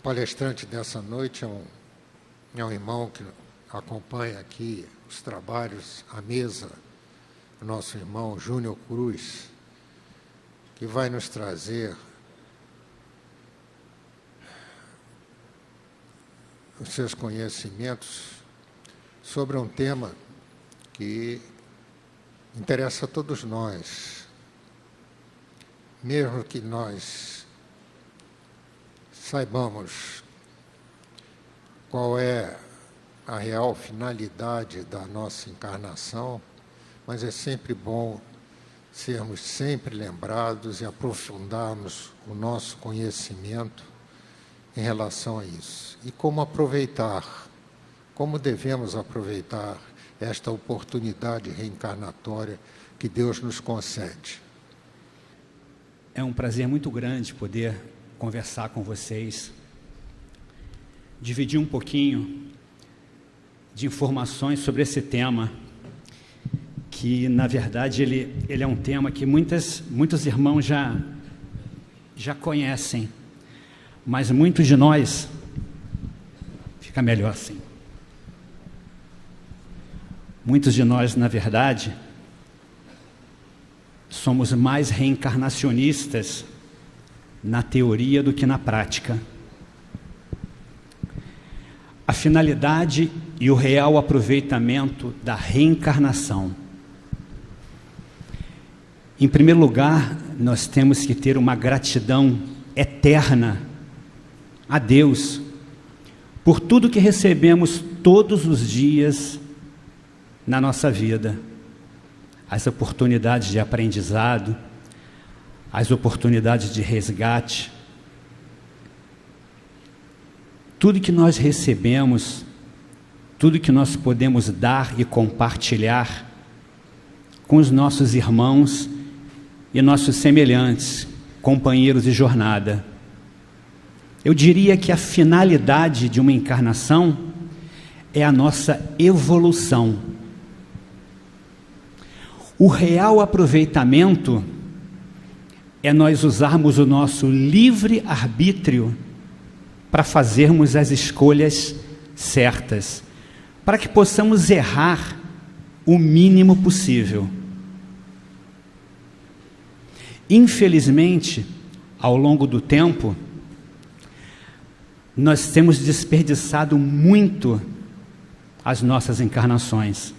palestrante dessa noite é um irmão que acompanha aqui os trabalhos, a mesa, o nosso irmão Júnior Cruz, que vai nos trazer os seus conhecimentos sobre um tema que interessa a todos nós, mesmo que nós saibamos qual é a real finalidade da nossa encarnação, mas é sempre bom sermos sempre lembrados e aprofundarmos o nosso conhecimento em relação a isso. E como aproveitar, como devemos aproveitar esta oportunidade reencarnatória que Deus nos concede. É um prazer muito grande poder conversar com vocês, dividir um pouquinho de informações sobre esse tema, que na verdade ele é um tema que muitos irmãos já conhecem, mas muitos de nós, fica melhor assim, muitos de nós na verdade somos mais reencarnacionistas na teoria do que na prática. A finalidade e o real aproveitamento da reencarnação. Em primeiro lugar, nós temos que ter uma gratidão eterna a Deus por tudo que recebemos todos os dias na nossa vida. As oportunidades de aprendizado, as oportunidades de resgate, tudo que nós recebemos, tudo que nós podemos dar e compartilhar com os nossos irmãos e nossos semelhantes, companheiros de jornada. Eu diria que a finalidade de uma encarnação é a nossa evolução. O real aproveitamento é nós usarmos o nosso livre-arbítrio para fazermos as escolhas certas, para que possamos errar o mínimo possível. Infelizmente, ao longo do tempo, nós temos desperdiçado muito as nossas encarnações.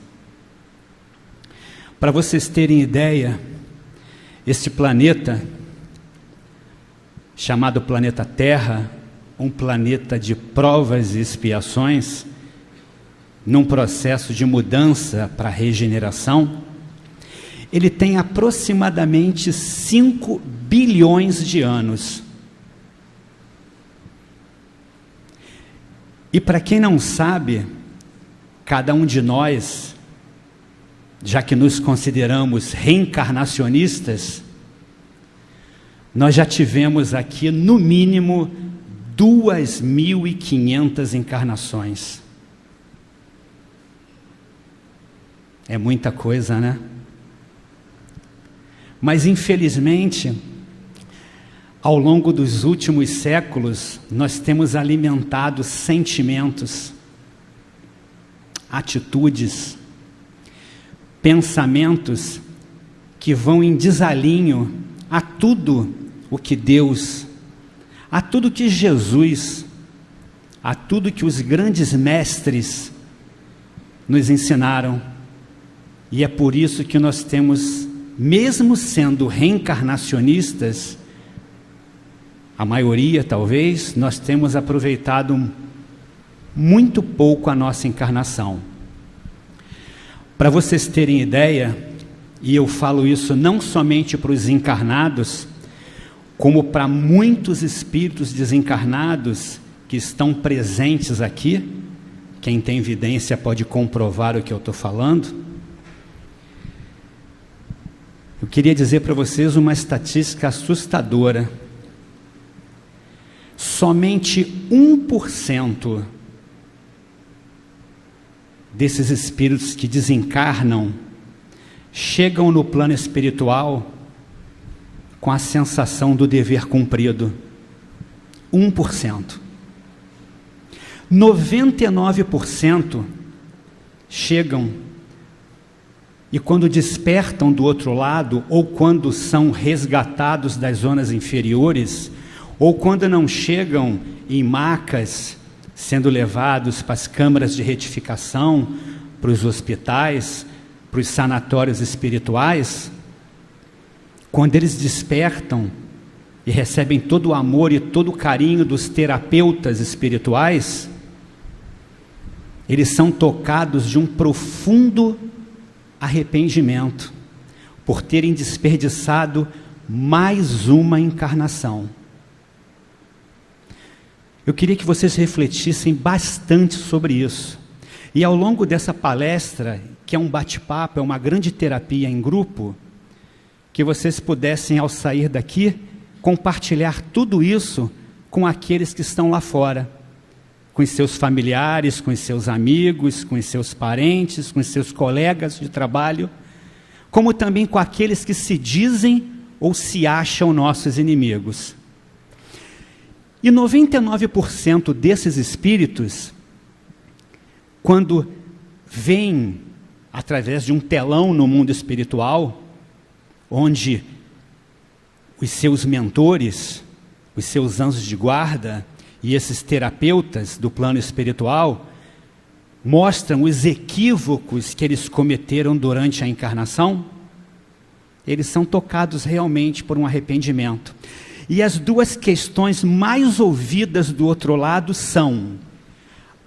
Para vocês terem ideia, este planeta, chamado planeta Terra, um planeta de provas e expiações, num processo de mudança para regeneração, ele tem aproximadamente 5 bilhões de anos. E para quem não sabe, cada um de nós, já que nos consideramos reencarnacionistas, nós já tivemos aqui no mínimo 2.500 encarnações. É muita coisa, né? Mas infelizmente, ao longo dos últimos séculos, nós temos alimentado sentimentos, atitudes, pensamentos que vão em desalinho a tudo o que Deus, a tudo que Jesus, a tudo que os grandes mestres nos ensinaram. E é por isso que nós temos, mesmo sendo reencarnacionistas, a maioria talvez, nós temos aproveitado muito pouco a nossa encarnação. Para vocês terem ideia, e eu falo isso não somente para os encarnados, como para muitos espíritos desencarnados que estão presentes aqui, quem tem evidência pode comprovar o que eu estou falando. Eu queria dizer para vocês uma estatística assustadora. Somente 1% desses espíritos que desencarnam chegam no plano espiritual com a sensação do dever cumprido. 1%. 99% chegam e quando despertam do outro lado, ou quando são resgatados das zonas inferiores, ou quando não chegam em macas, sendo levados para as câmaras de retificação, para os hospitais, para os sanatórios espirituais, quando eles despertam e recebem todo o amor e todo o carinho dos terapeutas espirituais, eles são tocados de um profundo arrependimento por terem desperdiçado mais uma encarnação. Eu queria que vocês refletissem bastante sobre isso. E ao longo dessa palestra, que é um bate-papo, é uma grande terapia em grupo, que vocês pudessem, ao sair daqui, compartilhar tudo isso com aqueles que estão lá fora, com os seus familiares, com os seus amigos, com os seus parentes, com os seus colegas de trabalho, como também com aqueles que se dizem ou se acham nossos inimigos. E 99% desses espíritos, quando vêm através de um telão no mundo espiritual, onde os seus mentores, os seus anjos de guarda e esses terapeutas do plano espiritual mostram os equívocos que eles cometeram durante a encarnação, eles são tocados realmente por um arrependimento. E as duas questões mais ouvidas do outro lado são: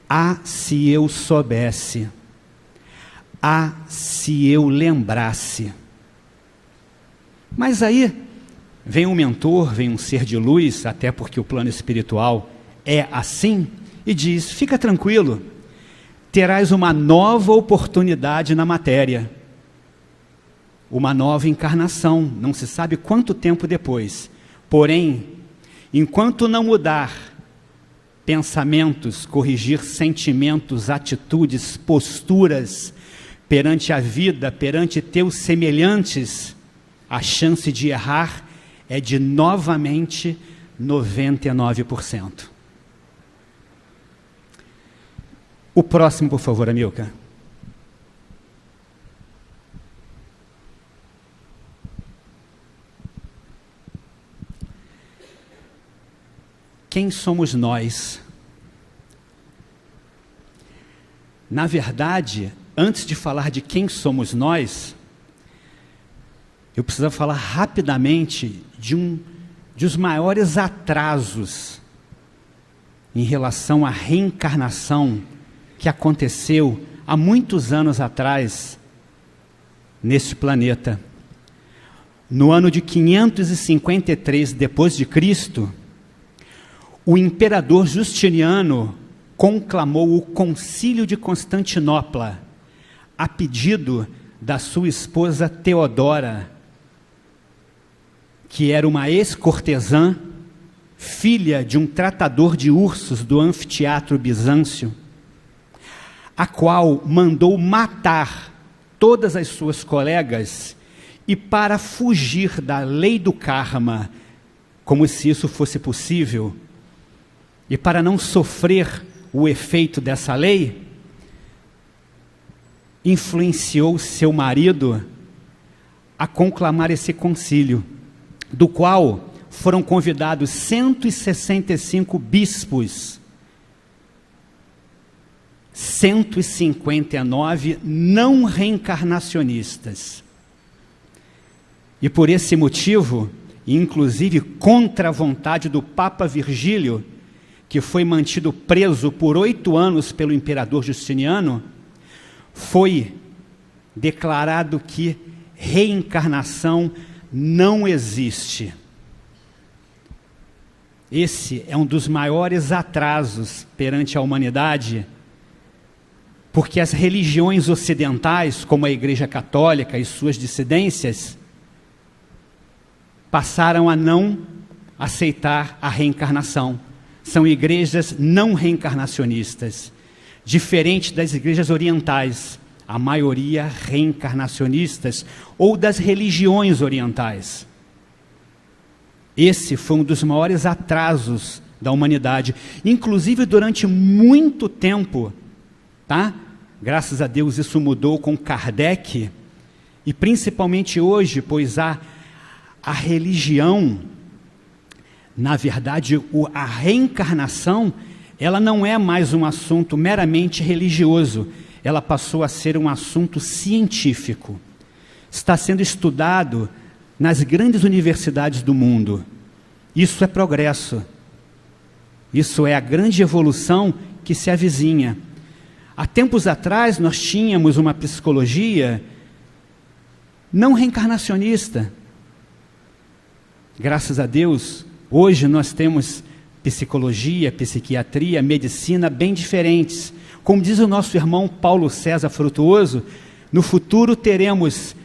ah, se eu soubesse, ah, se eu lembrasse. Mas aí vem um mentor, vem um ser de luz, até porque o plano espiritual é assim, e diz: fica tranquilo, terás uma nova oportunidade na matéria, uma nova encarnação, não se sabe quanto tempo depois. Porém, enquanto não mudar pensamentos, corrigir sentimentos, atitudes, posturas perante a vida, perante teus semelhantes, a chance de errar é de novamente 99%. O próximo, por favor, Amilcar. Quem somos nós? Na verdade, antes de falar de quem somos nós, eu preciso falar rapidamente de dos maiores atrasos em relação à reencarnação que aconteceu há muitos anos atrás neste planeta. No ano de 553 depois de Cristo, o imperador Justiniano conclamou o Concílio de Constantinopla a pedido da sua esposa Teodora, que era uma ex-cortesã, filha de um tratador de ursos do anfiteatro bizâncio, a qual mandou matar todas as suas colegas e, para fugir da lei do karma, como se isso fosse possível, e para não sofrer o efeito dessa lei, influenciou seu marido a conclamar esse concílio, do qual foram convidados 165 bispos, 159 não reencarnacionistas. E por esse motivo, inclusive contra a vontade do Papa Virgílio, que foi mantido preso por 8 anos pelo imperador Justiniano, foi declarado que reencarnação não existe. Esse é um dos maiores atrasos perante a humanidade, porque as religiões ocidentais, como a Igreja Católica e suas dissidências, passaram a não aceitar a reencarnação. São igrejas não reencarnacionistas, diferente das igrejas orientais, a maioria reencarnacionistas, ou das religiões orientais. Esse foi um dos maiores atrasos da humanidade, inclusive durante muito tempo, tá? Graças a Deus isso mudou com Kardec, e principalmente hoje, pois a religião, na verdade, a reencarnação, ela não é mais um assunto meramente religioso, ela passou a ser um assunto científico. Está sendo estudado nas grandes universidades do mundo. Isso é progresso. Isso é a grande evolução que se avizinha. Há tempos atrás nós tínhamos uma psicologia não reencarnacionista. Graças a Deus, hoje nós temos psicologia, psiquiatria, medicina bem diferentes. Como diz o nosso irmão Paulo César Frutuoso, no futuro teremos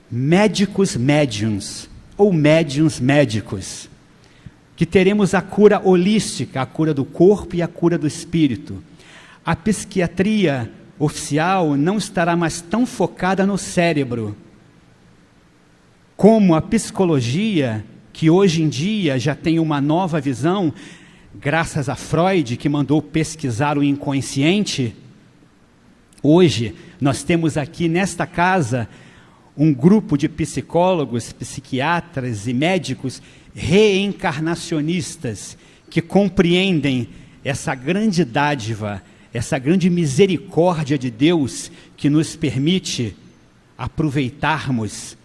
médicos médiuns, ou médiuns médicos, que teremos a cura holística, a cura do corpo e a cura do espírito. A psiquiatria oficial não estará mais tão focada no cérebro, como a psicologia, que hoje em dia já tem uma nova visão, graças a Freud, que mandou pesquisar o inconsciente. Hoje, nós temos aqui nesta casa um grupo de psicólogos, psiquiatras e médicos reencarnacionistas, que compreendem essa grande dádiva, essa grande misericórdia de Deus, que nos permite aproveitarmos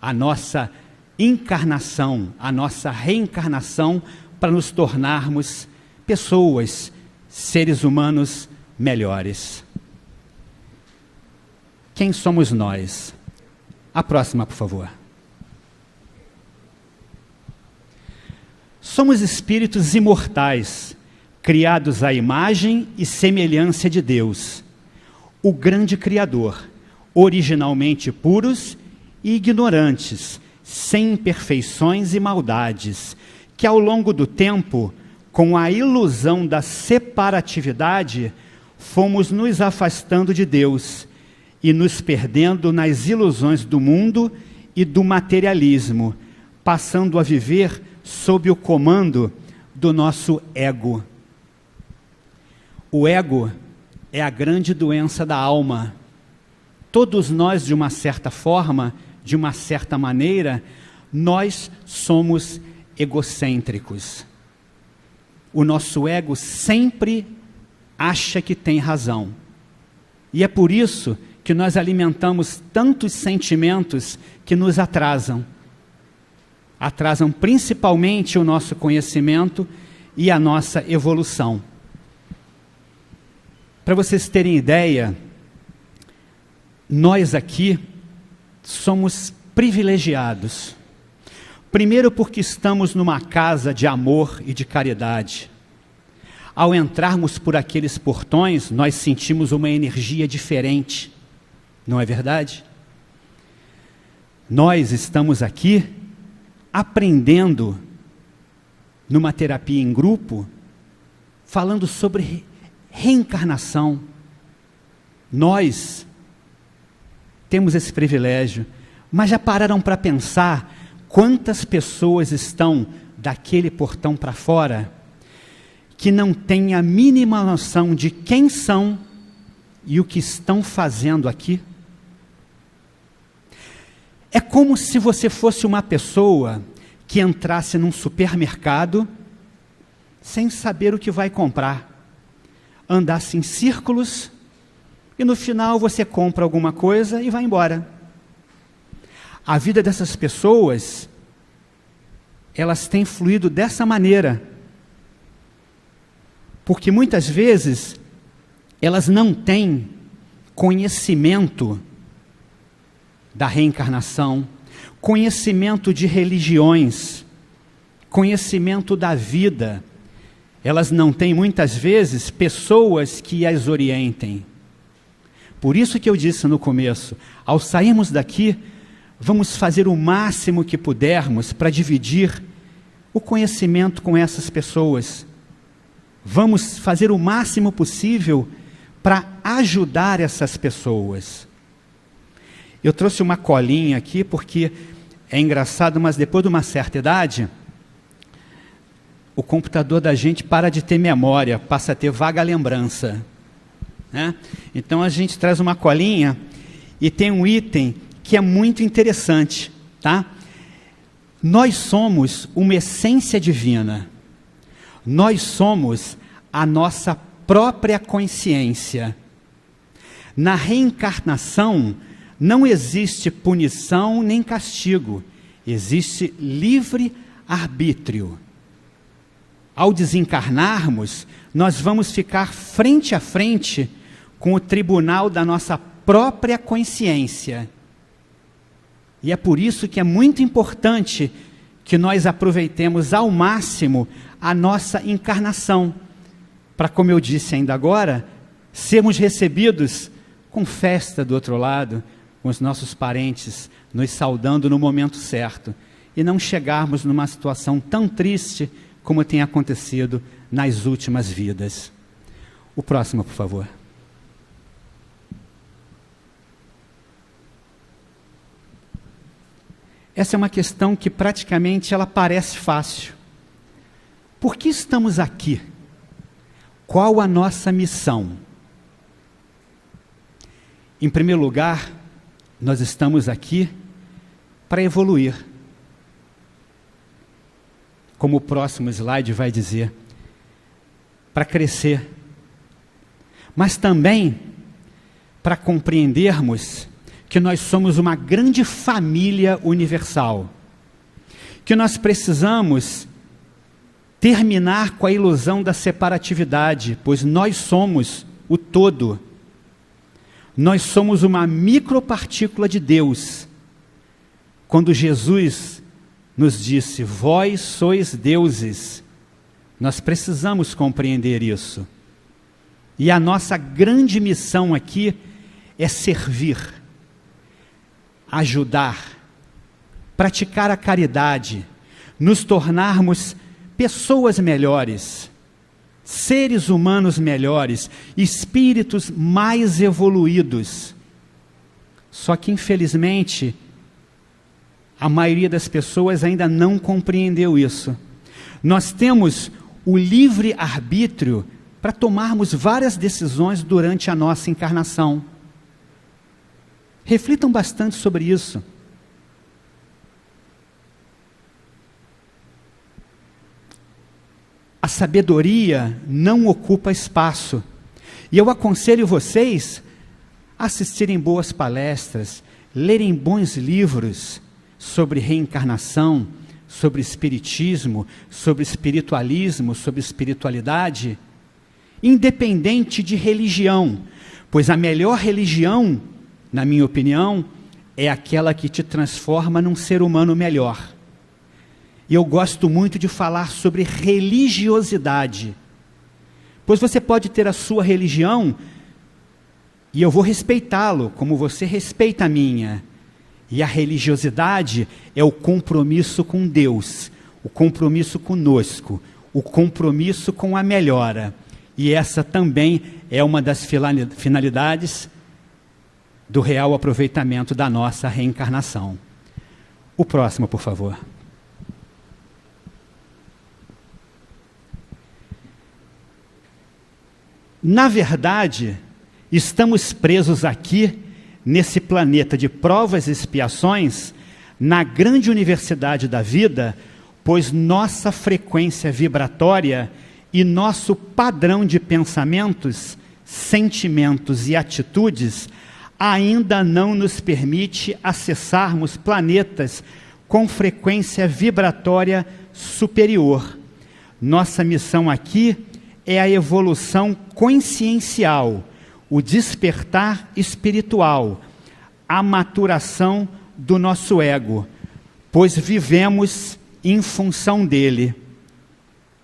a nossa encarnação, a nossa reencarnação, para nos tornarmos pessoas, seres humanos melhores. Quem somos nós? A próxima, por favor. Somos espíritos imortais, criados à imagem e semelhança de Deus, o grande Criador, originalmente puros e ignorantes, sem imperfeições e maldades, que ao longo do tempo, com a ilusão da separatividade, fomos nos afastando de Deus e nos perdendo nas ilusões do mundo e do materialismo, passando a viver sob o comando do nosso ego. O ego é a grande doença da alma. Todos nós, de uma certa forma, de uma certa maneira, nós somos egocêntricos. O nosso ego sempre acha que tem razão. E é por isso que nós alimentamos tantos sentimentos que nos atrasam. Atrasam principalmente o nosso conhecimento e a nossa evolução. Para vocês terem ideia, nós aqui somos privilegiados. Primeiro porque estamos numa casa de amor e de caridade. Ao entrarmos por aqueles portões, nós sentimos uma energia diferente. Não é verdade? Nós estamos aqui aprendendo, numa terapia em grupo, falando sobre reencarnação. Nós temos esse privilégio, mas já pararam para pensar quantas pessoas estão daquele portão para fora que não têm a mínima noção de quem são e o que estão fazendo aqui? É como se você fosse uma pessoa que entrasse num supermercado sem saber o que vai comprar, andasse em círculos e no final você compra alguma coisa e vai embora. A vida dessas pessoas, elas têm fluído dessa maneira, porque muitas vezes elas não têm conhecimento da reencarnação, conhecimento de religiões, conhecimento da vida. Elas não têm muitas vezes pessoas que as orientem. Por isso que eu disse no começo, ao sairmos daqui, vamos fazer o máximo que pudermos para dividir o conhecimento com essas pessoas. Vamos fazer o máximo possível para ajudar essas pessoas. Eu trouxe uma colinha aqui porque é engraçado, mas depois de uma certa idade, o computador da gente para de ter memória, passa a ter vaga lembrança, né? Então a gente traz uma colinha e tem um item que é muito interessante, tá? Nós somos uma essência divina. Nós somos a nossa própria consciência. Na reencarnação não existe punição nem castigo, existe livre arbítrio. Ao desencarnarmos, nós vamos ficar frente a frente com o tribunal da nossa própria consciência. E é por isso que é muito importante que nós aproveitemos ao máximo a nossa encarnação, para, como eu disse ainda agora, sermos recebidos com festa do outro lado, com os nossos parentes nos saudando no momento certo, e não chegarmos numa situação tão triste como tem acontecido nas últimas vidas. O próximo, por favor. Essa é uma questão que praticamente ela parece fácil. Por que estamos aqui? Qual a nossa missão? Em primeiro lugar, nós estamos aqui para evoluir. Como o próximo slide vai dizer, para crescer. Mas também para compreendermos que nós somos uma grande família universal, que nós precisamos terminar com a ilusão da separatividade, pois nós somos o todo. Nós somos uma micropartícula de Deus. Quando Jesus nos disse, vós sois deuses, nós precisamos compreender isso. E a nossa grande missão aqui é servir, ajudar, praticar a caridade, nos tornarmos pessoas melhores, seres humanos melhores, espíritos mais evoluídos. Só que, infelizmente, a maioria das pessoas ainda não compreendeu isso. Nós temos o livre-arbítrio para tomarmos várias decisões durante a nossa encarnação. Reflitam bastante sobre isso. A sabedoria não ocupa espaço. E eu aconselho vocês a assistirem boas palestras, lerem bons livros sobre reencarnação, sobre espiritismo, sobre espiritualismo, sobre espiritualidade, independente de religião, pois a melhor religião, na minha opinião, é aquela que te transforma num ser humano melhor. E eu gosto muito de falar sobre religiosidade, pois você pode ter a sua religião e eu vou respeitá-lo, como você respeita a minha. E a religiosidade é o compromisso com Deus, o compromisso conosco, o compromisso com a melhora. E essa também é uma das finalidades do real aproveitamento da nossa reencarnação. O próximo, por favor. Na verdade, estamos presos aqui, nesse planeta de provas e expiações, na grande universidade da vida, pois nossa frequência vibratória e nosso padrão de pensamentos, sentimentos e atitudes ainda não nos permite acessarmos planetas com frequência vibratória superior. Nossa missão aqui é a evolução consciencial, o despertar espiritual, a maturação do nosso ego, pois vivemos em função dele.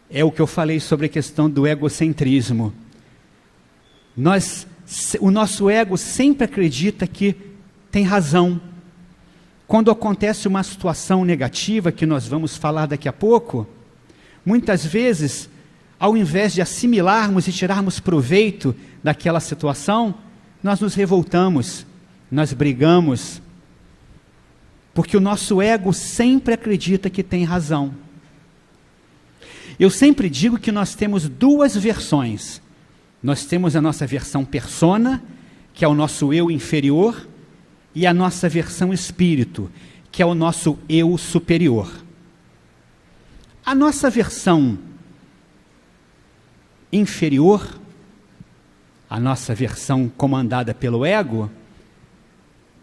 É o que eu falei sobre a questão do egocentrismo. O nosso ego sempre acredita que tem razão. Quando acontece uma situação negativa, que nós vamos falar daqui a pouco, muitas vezes, ao invés de assimilarmos e tirarmos proveito daquela situação, nós nos revoltamos, nós brigamos, porque o nosso ego sempre acredita que tem razão. Eu sempre digo que nós temos duas versões. Nós temos a nossa versão persona, que é o nosso eu inferior, e a nossa versão espírito, que é o nosso eu superior. A nossa versão inferior, a nossa versão comandada pelo ego,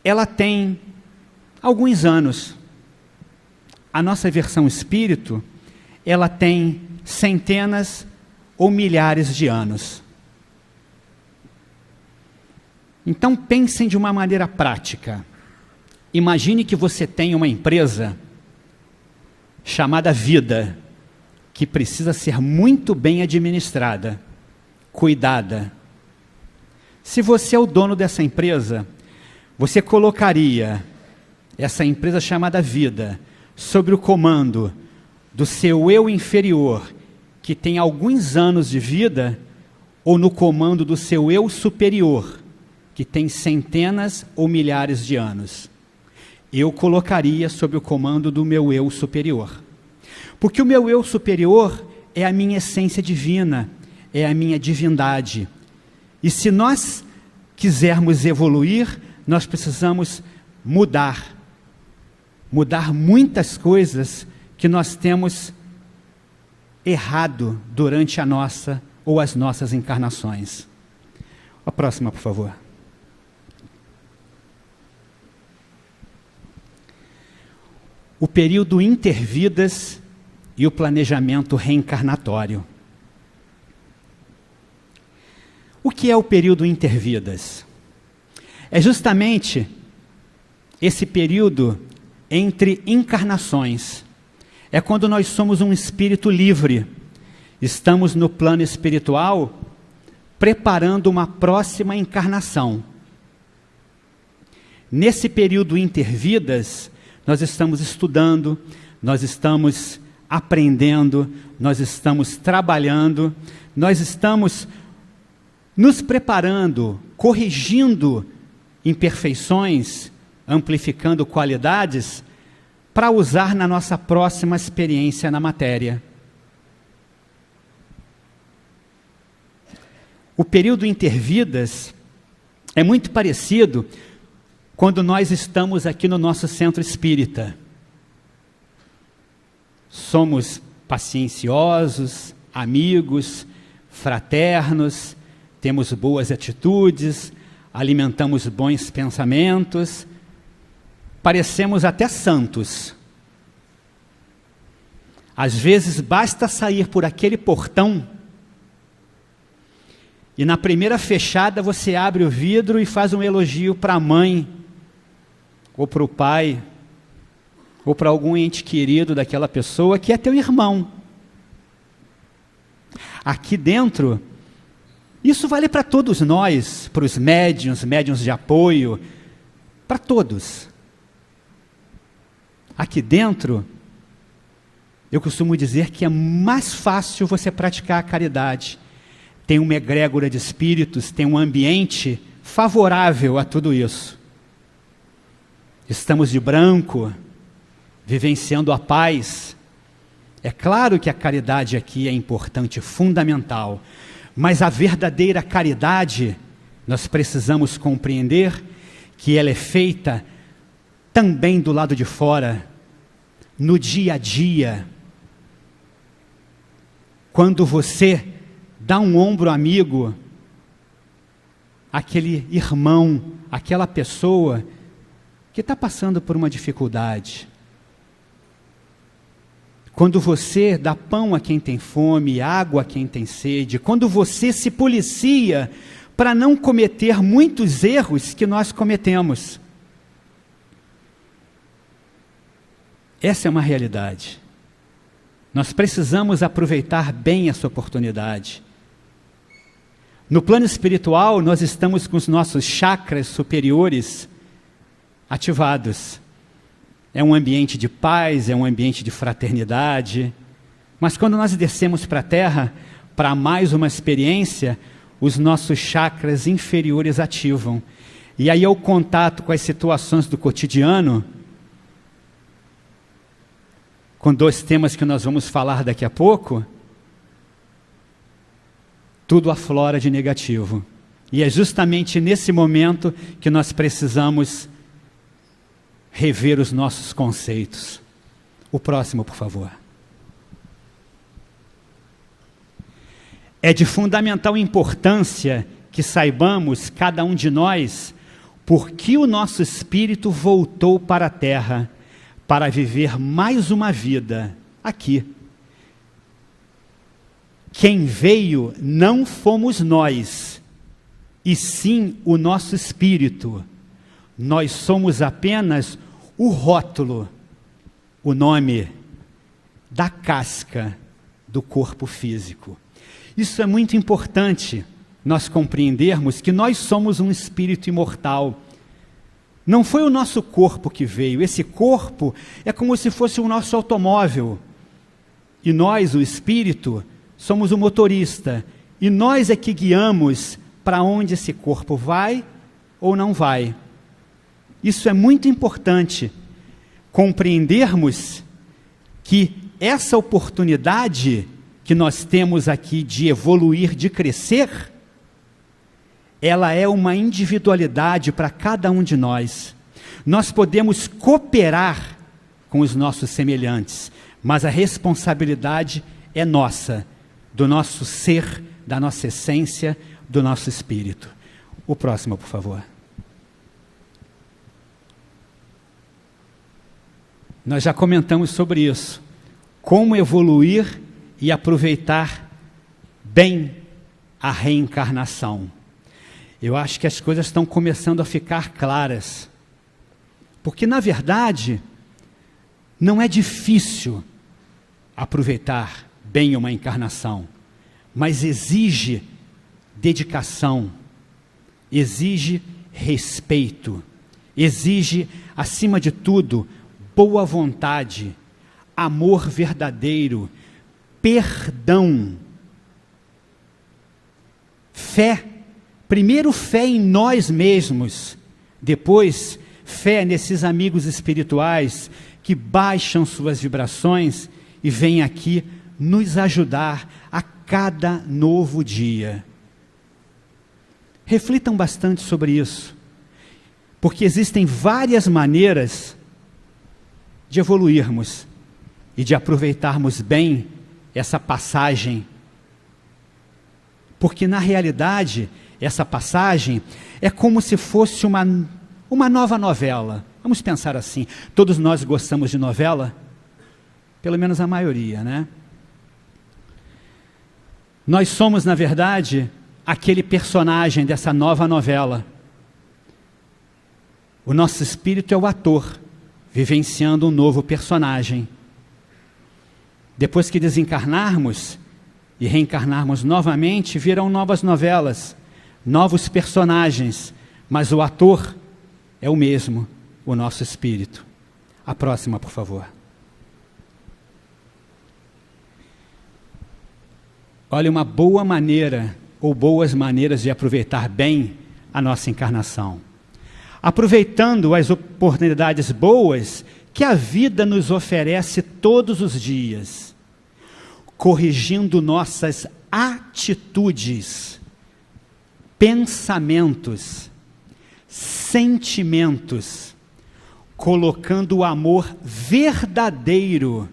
ela tem alguns anos. A nossa versão espírito, ela tem centenas ou milhares de anos. Então pensem de uma maneira prática. Imagine que você tem uma empresa chamada vida, que precisa ser muito bem administrada, cuidada. Se você é o dono dessa empresa, você colocaria essa empresa chamada vida sob o comando do seu eu inferior, que tem alguns anos de vida, ou no comando do seu eu superior, que tem centenas ou milhares de anos? Eu colocaria sob o comando do meu eu superior. Porque o meu eu superior é a minha essência divina, é a minha divindade. E se nós quisermos evoluir, nós precisamos mudar muitas coisas que nós temos errado durante a nossa ou as nossas encarnações. A próxima, por favor. O período intervidas e o planejamento reencarnatório. O que é o período intervidas? É justamente esse período entre encarnações. É quando nós somos um espírito livre. Estamos no plano espiritual preparando uma próxima encarnação. Nesse período intervidas, nós estamos estudando, nós estamos aprendendo, nós estamos trabalhando, nós estamos nos preparando, corrigindo imperfeições, amplificando qualidades, para usar na nossa próxima experiência na matéria. O período intervidas é muito parecido quando nós estamos aqui no nosso centro espírita. Somos pacienciosos, amigos, fraternos, temos boas atitudes, alimentamos bons pensamentos, parecemos até santos. Às vezes basta sair por aquele portão e na primeira fechada você abre o vidro e faz um elogio para a mãe, ou para o pai, ou para algum ente querido daquela pessoa que é teu irmão. Aqui dentro, isso vale para todos nós, para os médiuns de apoio, para todos. Aqui dentro, eu costumo dizer que é mais fácil você praticar a caridade. Tem uma egrégora de espíritos, tem um ambiente favorável a tudo isso. Estamos de branco, vivenciando a paz. É claro que a caridade aqui é importante, fundamental, mas a verdadeira caridade, nós precisamos compreender que ela é feita também do lado de fora, no dia a dia. Quando você dá um ombro amigo, aquele irmão, aquela pessoa que está passando por uma dificuldade. Quando você dá pão a quem tem fome, água a quem tem sede, quando você se policia para não cometer muitos erros que nós cometemos. Essa é uma realidade. Nós precisamos aproveitar bem essa oportunidade. No plano espiritual, nós estamos com os nossos chakras superiores ativados. É um ambiente de paz, é um ambiente de fraternidade. Mas quando nós descemos para a Terra, para mais uma experiência, os nossos chakras inferiores ativam. E aí é o contato com as situações do cotidiano, com dois temas que nós vamos falar daqui a pouco, tudo aflora de negativo. E é justamente nesse momento que nós precisamos rever os nossos conceitos. O próximo, por favor. É de fundamental importância que saibamos, cada um de nós, por que o nosso espírito voltou para a terra, para viver mais uma vida aqui. Quem veio não fomos nós, e sim o nosso espírito. Nós somos apenas o rótulo, o nome da casca do corpo físico. Isso é muito importante, nós compreendermos que nós somos um espírito imortal. Não foi o nosso corpo que veio, esse corpo é como se fosse o nosso automóvel. E nós, o espírito, somos o motorista. E nós é que guiamos para onde esse corpo vai ou não vai. Isso é muito importante, compreendermos que essa oportunidade que nós temos aqui de evoluir, de crescer, ela é uma individualidade para cada um de nós. Nós podemos cooperar com os nossos semelhantes, mas a responsabilidade é nossa, do nosso ser, da nossa essência, do nosso espírito. O próximo, por favor. Nós já comentamos sobre isso. Como evoluir e aproveitar bem a reencarnação. Eu acho que as coisas estão começando a ficar claras. Porque, na verdade, não é difícil aproveitar bem uma encarnação, mas exige dedicação, exige respeito, exige, acima de tudo, boa vontade, amor verdadeiro, perdão, fé. Primeiro fé em nós mesmos, depois fé nesses amigos espirituais que baixam suas vibrações e vêm aqui nos ajudar a cada novo dia. Reflitam bastante sobre isso, porque existem várias maneiras de evoluirmos e de aproveitarmos bem essa passagem, porque na realidade essa passagem é como se fosse uma nova novela. Vamos pensar assim, todos nós gostamos de novela, pelo menos a maioria, né? Nós somos, na verdade, aquele personagem dessa nova novela. O nosso espírito é o ator, vivenciando um novo personagem. Depois que desencarnarmos e reencarnarmos novamente, virão novas novelas, novos personagens, mas o ator é o mesmo, o nosso espírito. A próxima, por favor. Olha, uma boa maneira, ou boas maneiras de aproveitar bem a nossa encarnação. Aproveitando as oportunidades boas que a vida nos oferece todos os dias, corrigindo nossas atitudes, pensamentos, sentimentos, colocando o amor verdadeiro,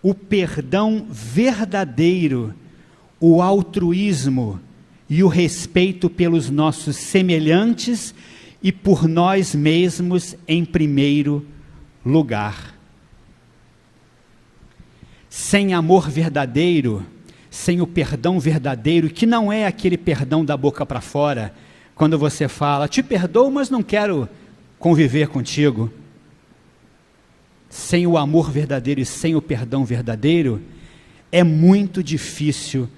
o perdão verdadeiro, o altruísmo e o respeito pelos nossos semelhantes e por nós mesmos em primeiro lugar. Sem amor verdadeiro, sem o perdão verdadeiro, que não é aquele perdão da boca para fora, quando você fala, te perdoo, mas não quero conviver contigo. Sem o amor verdadeiro e sem o perdão verdadeiro, é muito difícil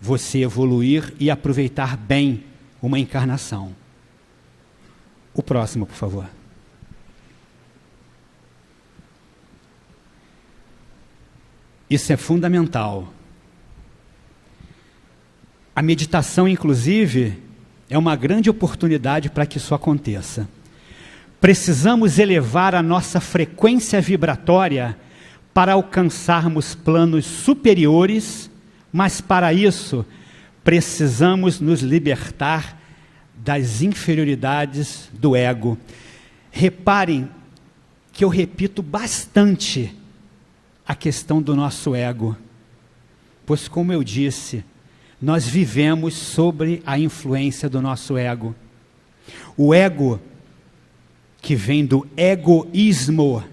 você evoluir e aproveitar bem uma encarnação. O próximo, por favor. Isso é fundamental. A meditação, inclusive, é uma grande oportunidade para que isso aconteça. Precisamos elevar a nossa frequência vibratória para alcançarmos planos superiores, mas para isso precisamos nos libertar das inferioridades do ego. Reparem que eu repito bastante a questão do nosso ego, pois, como eu disse, nós vivemos sobre a influência do nosso ego. O ego, que vem do egoísmo,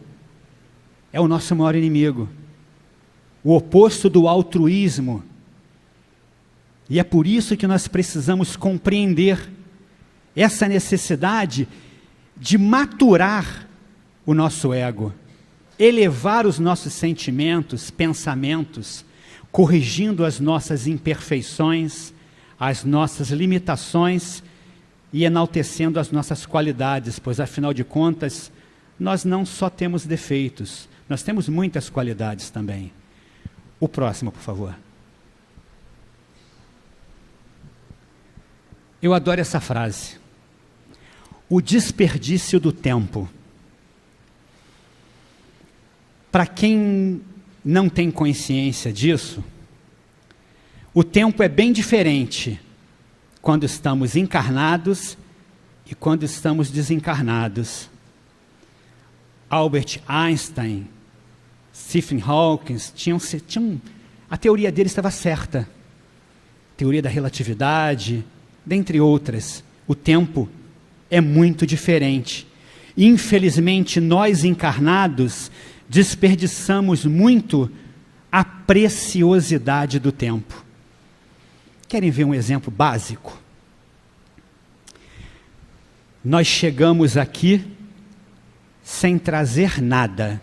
é o nosso maior inimigo, o oposto do altruísmo. E é por isso que nós precisamos compreender essa necessidade de maturar o nosso ego, elevar os nossos sentimentos, pensamentos, corrigindo as nossas imperfeições, as nossas limitações e enaltecendo as nossas qualidades, pois, afinal de contas, nós não só temos defeitos, nós temos muitas qualidades também. O próximo, por favor. Eu adoro essa frase. O desperdício do tempo. Para quem não tem consciência disso, o tempo é bem diferente quando estamos encarnados e quando estamos desencarnados. Albert Einstein, Stephen Hawking, a teoria deles estava certa. Teoria da relatividade, dentre outras. O tempo é muito diferente. Infelizmente, nós encarnados desperdiçamos muito a preciosidade do tempo. Querem ver um exemplo básico? Nós chegamos aqui sem trazer nada.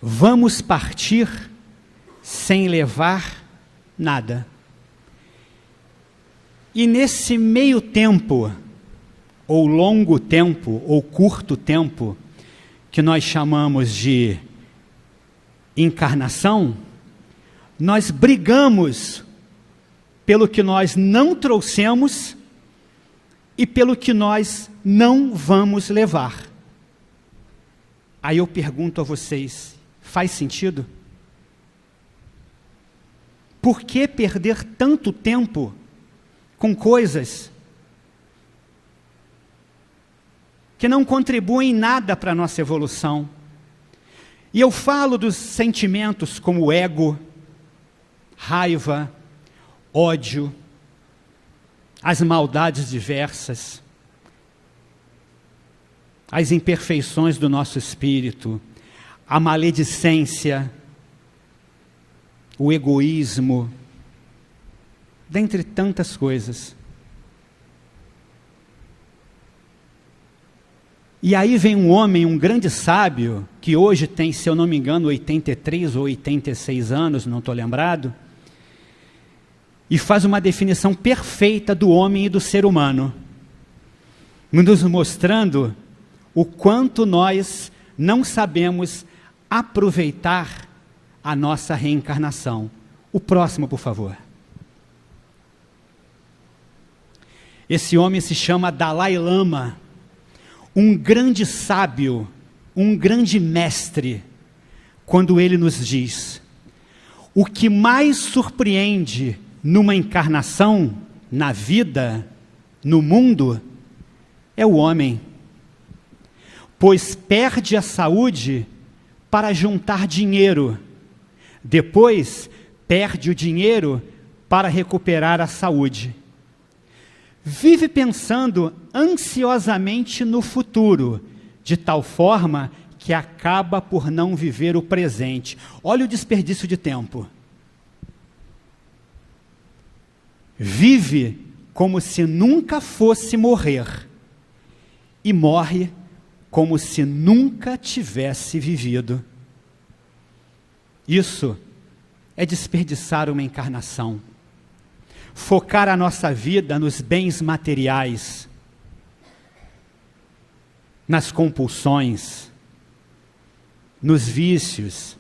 Vamos partir sem levar nada. E nesse meio tempo, ou longo tempo, ou curto tempo, que nós chamamos de encarnação, nós brigamos pelo que nós não trouxemos e pelo que nós não vamos levar. Aí eu pergunto a vocês, faz sentido? Por que perder tanto tempo com coisas que não contribuem em nada para a nossa evolução? E eu falo dos sentimentos como ego, raiva, ódio, as maldades diversas, as imperfeições do nosso espírito, a maledicência, o egoísmo, dentre tantas coisas. E aí vem um homem, um grande sábio, que hoje tem, se eu não me engano, 83 ou 86 anos, não estou lembrado, e faz uma definição perfeita do homem e do ser humano, nos mostrando o quanto nós não sabemos aproveitar a nossa reencarnação. O próximo, por favor. Esse homem se chama Dalai Lama, um grande sábio, um grande mestre, quando ele nos diz: o que mais surpreende numa encarnação, na vida, no mundo, é o homem, pois perde a saúde para juntar dinheiro, depois perde o dinheiro para recuperar a saúde. Vive pensando ansiosamente no futuro, de tal forma que acaba por não viver o presente. Olha o desperdício de tempo. Vive como se nunca fosse morrer e morre como se nunca tivesse vivido. Isso é desperdiçar uma encarnação. Focar a nossa vida nos bens materiais, nas compulsões, nos vícios.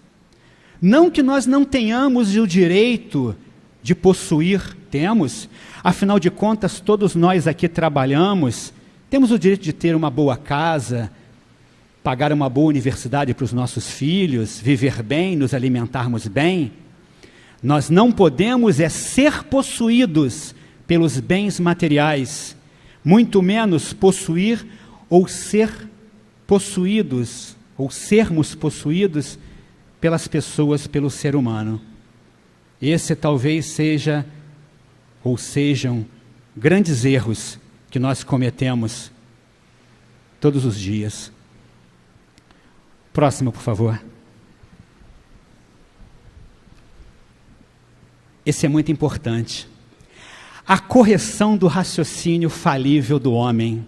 Não que nós não tenhamos o direito de possuir, temos. Afinal de contas, todos nós aqui trabalhamos, temos o direito de ter uma boa casa, pagar uma boa universidade para os nossos filhos, viver bem, nos alimentarmos bem. Nós não podemos ser possuídos pelos bens materiais, muito menos possuir ou ser possuídos, ou sermos possuídos pelas pessoas, pelo ser humano. Esse talvez seja, ou sejam, grandes erros que nós cometemos todos os dias. Próximo, por favor. Esse é muito importante. A correção do raciocínio falível do homem.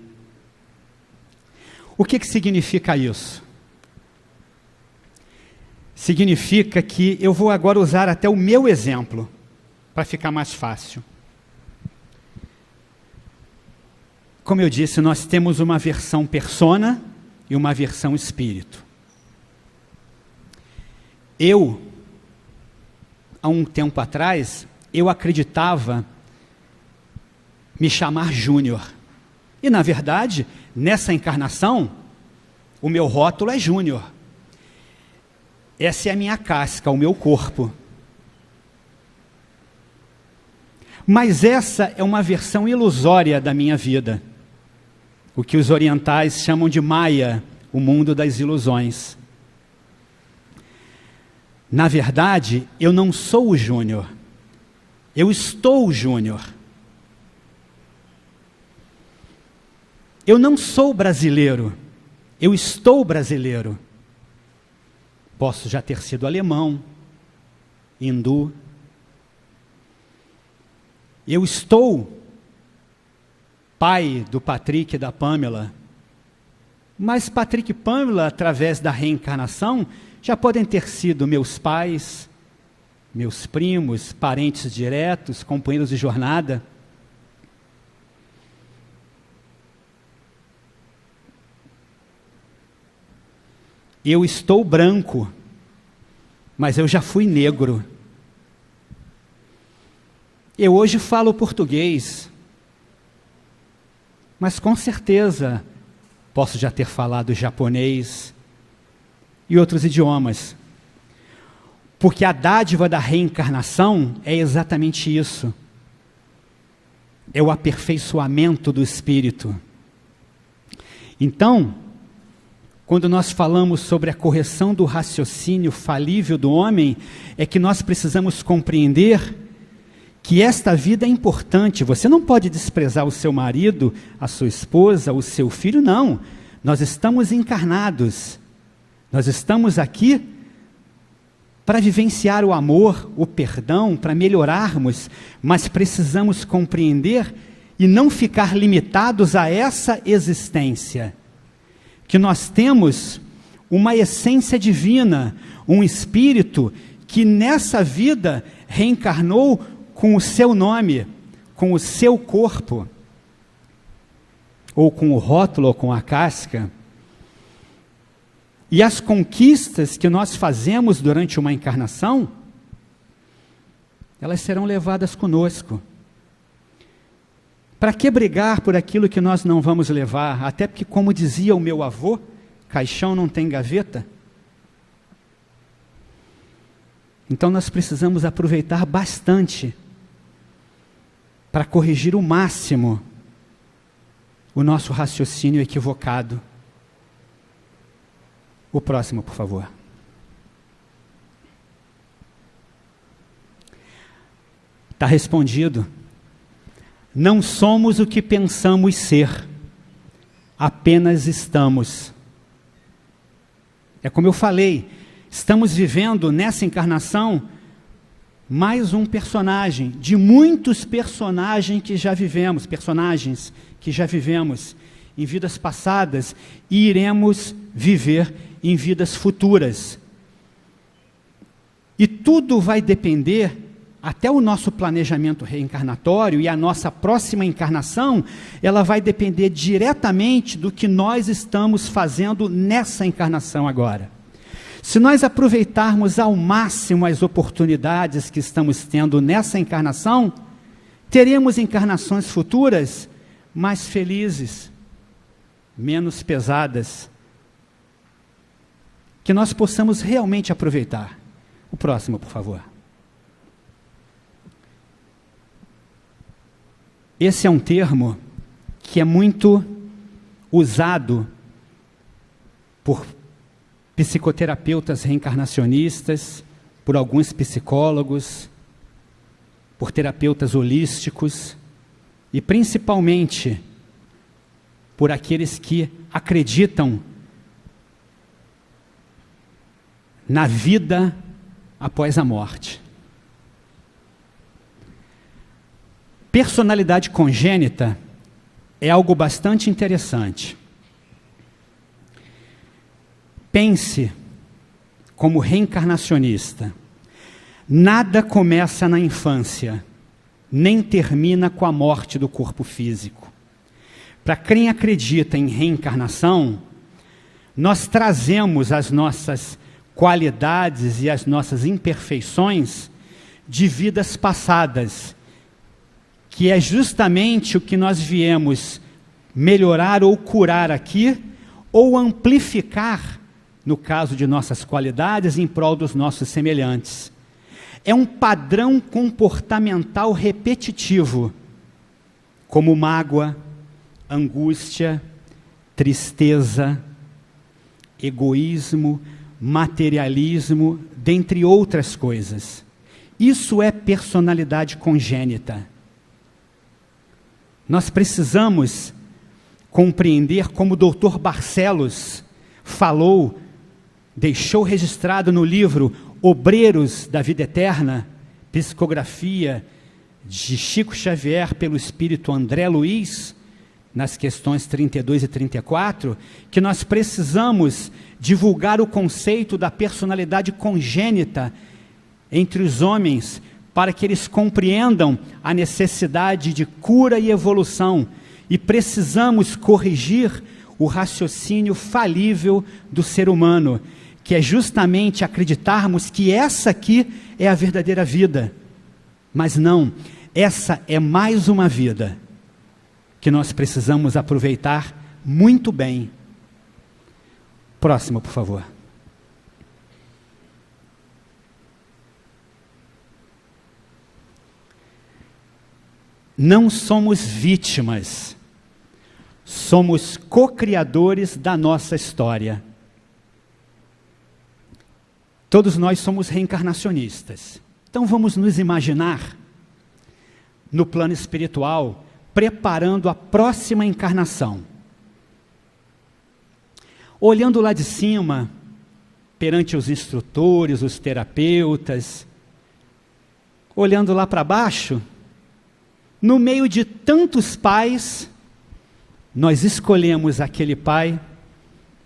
O que significa isso? Significa que eu vou agora usar até o meu exemplo, para ficar mais fácil. Como eu disse, nós temos uma versão persona e uma versão espírito. Eu, há um tempo atrás, eu acreditava me chamar Júnior. E, na verdade, nessa encarnação, o meu rótulo é Júnior. Essa é a minha casca, o meu corpo. Mas essa é uma versão ilusória da minha vida. O que os orientais chamam de Maya, o mundo das ilusões. Na verdade, eu não sou o Júnior. Eu estou o Júnior. Eu não sou brasileiro. Eu estou brasileiro. Posso já ter sido alemão, hindu. Eu estou pai do Patrick e da Pamela. Mas Patrick e Pamela, através da reencarnação, já podem ter sido meus pais, meus primos, parentes diretos, companheiros de jornada. Eu estou branco, mas eu já fui negro. Eu hoje falo português, mas com certeza posso já ter falado japonês e outros idiomas. Porque a dádiva da reencarnação é exatamente isso. É o aperfeiçoamento do espírito. Então, quando nós falamos sobre a correção do raciocínio falível do homem, é que nós precisamos compreender que esta vida é importante. Você não pode desprezar o seu marido, a sua esposa, o seu filho, não. Nós estamos encarnados. Nós estamos aqui para vivenciar o amor, o perdão, para melhorarmos, mas precisamos compreender e não ficar limitados a essa existência. Que nós temos uma essência divina, um espírito que nessa vida reencarnou com o seu nome, com o seu corpo, ou com o rótulo, ou com a casca. E as conquistas que nós fazemos durante uma encarnação, elas serão levadas conosco. Para que brigar por aquilo que nós não vamos levar? Até porque, como dizia o meu avô, caixão não tem gaveta. Então nós precisamos aproveitar bastante para corrigir o máximo o nosso raciocínio equivocado. O próximo, por favor. Está respondido. Não somos o que pensamos ser, apenas estamos. É como eu falei, estamos vivendo nessa encarnação mais um personagem, de muitos personagens que já vivemos em vidas passadas e iremos viver em vidas futuras. E tudo vai depender, até o nosso planejamento reencarnatório e a nossa próxima encarnação, ela vai depender diretamente do que nós estamos fazendo nessa encarnação agora. Se nós aproveitarmos ao máximo as oportunidades que estamos tendo nessa encarnação, teremos encarnações futuras mais felizes, menos pesadas, que nós possamos realmente aproveitar. O próximo, por favor. Esse é um termo que é muito usado por psicoterapeutas reencarnacionistas, por alguns psicólogos, por terapeutas holísticos e principalmente por aqueles que acreditam na vida após a morte. Personalidade congênita é algo bastante interessante. Pense como reencarnacionista. Nada começa na infância, nem termina com a morte do corpo físico. Para quem acredita em reencarnação, nós trazemos as nossas qualidades e as nossas imperfeições de vidas passadas, que é justamente o que nós viemos melhorar ou curar aqui, ou amplificar, no caso de nossas qualidades, em prol dos nossos semelhantes. É um padrão comportamental repetitivo, como mágoa, angústia, tristeza, egoísmo, materialismo, dentre outras coisas. Isso é personalidade congênita. Nós precisamos compreender como o Dr. Barcelos falou, deixou registrado no livro Obreiros da Vida Eterna, psicografia de Chico Xavier pelo espírito André Luiz, nas questões 32 e 34, que nós precisamos divulgar o conceito da personalidade congênita entre os homens, para que eles compreendam a necessidade de cura e evolução, e precisamos corrigir o raciocínio falível do ser humano, que é justamente acreditarmos que essa aqui é a verdadeira vida. Mas não, essa é mais uma vida que nós precisamos aproveitar muito bem. Próximo, por favor. Não somos vítimas, somos co-criadores da nossa história. Todos nós somos reencarnacionistas. Então vamos nos imaginar no plano espiritual, preparando a próxima encarnação. Olhando lá de cima, perante os instrutores, os terapeutas, olhando lá para baixo, no meio de tantos pais, nós escolhemos aquele pai,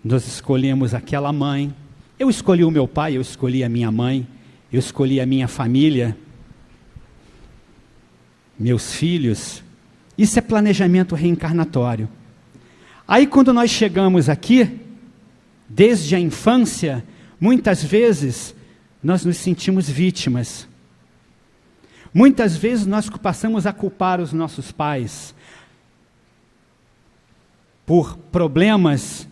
nós escolhemos aquela mãe. Eu escolhi o meu pai, eu escolhi a minha mãe, eu escolhi a minha família, meus filhos. Isso é planejamento reencarnatório. Aí quando nós chegamos aqui, desde a infância, muitas vezes nós nos sentimos vítimas. Muitas vezes nós passamos a culpar os nossos pais por problemas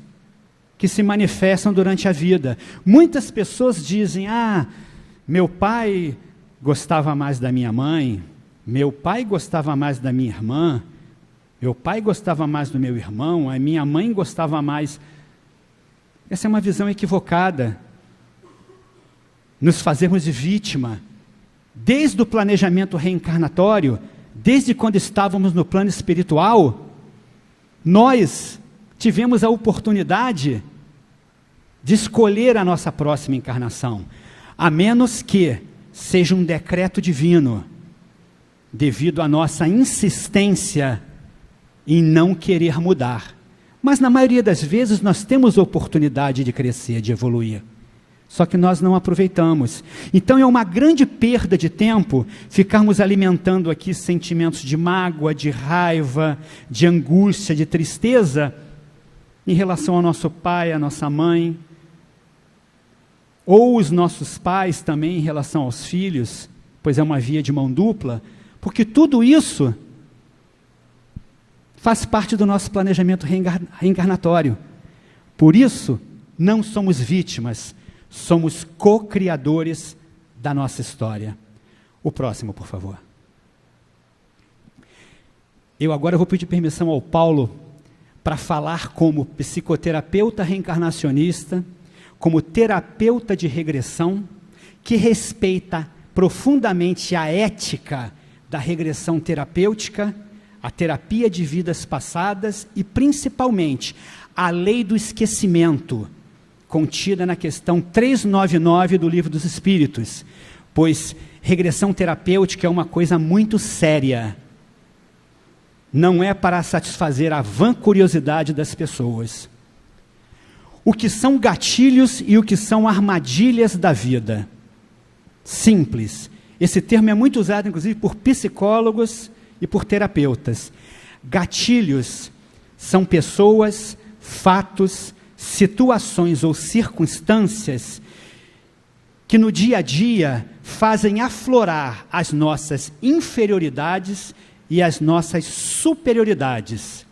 que se manifestam durante a vida. Muitas pessoas dizem, meu pai gostava mais da minha mãe, meu pai gostava mais da minha irmã, meu pai gostava mais do meu irmão, a minha mãe gostava mais. Essa é uma visão equivocada. Nos fazermos de vítima. Desde o planejamento reencarnatório, desde quando estávamos no plano espiritual, nós tivemos a oportunidade de escolher a nossa próxima encarnação, a menos que seja um decreto divino, devido à nossa insistência em não querer mudar. Mas na maioria das vezes nós temos a oportunidade de crescer, de evoluir. Só que nós não aproveitamos. Então é uma grande perda de tempo ficarmos alimentando aqui sentimentos de mágoa, de raiva, de angústia, de tristeza em relação ao nosso pai, à nossa mãe, ou os nossos pais também em relação aos filhos, pois é uma via de mão dupla, porque tudo isso faz parte do nosso planejamento reencarnatório. Por isso, não somos vítimas, somos co-criadores da nossa história. O próximo, por favor. Eu agora vou pedir permissão ao Paulo para falar como psicoterapeuta reencarnacionista, como terapeuta de regressão, que respeita profundamente a ética da regressão terapêutica, a terapia de vidas passadas e, principalmente, a lei do esquecimento, contida na questão 399 do Livro dos Espíritos, pois regressão terapêutica é uma coisa muito séria. Não é para satisfazer a vã curiosidade das pessoas. O que são gatilhos e o que são armadilhas da vida? Simples. Esse termo é muito usado, inclusive, por psicólogos e por terapeutas. Gatilhos são pessoas, fatos, situações ou circunstâncias que no dia a dia fazem aflorar as nossas inferioridades e as nossas superioridades.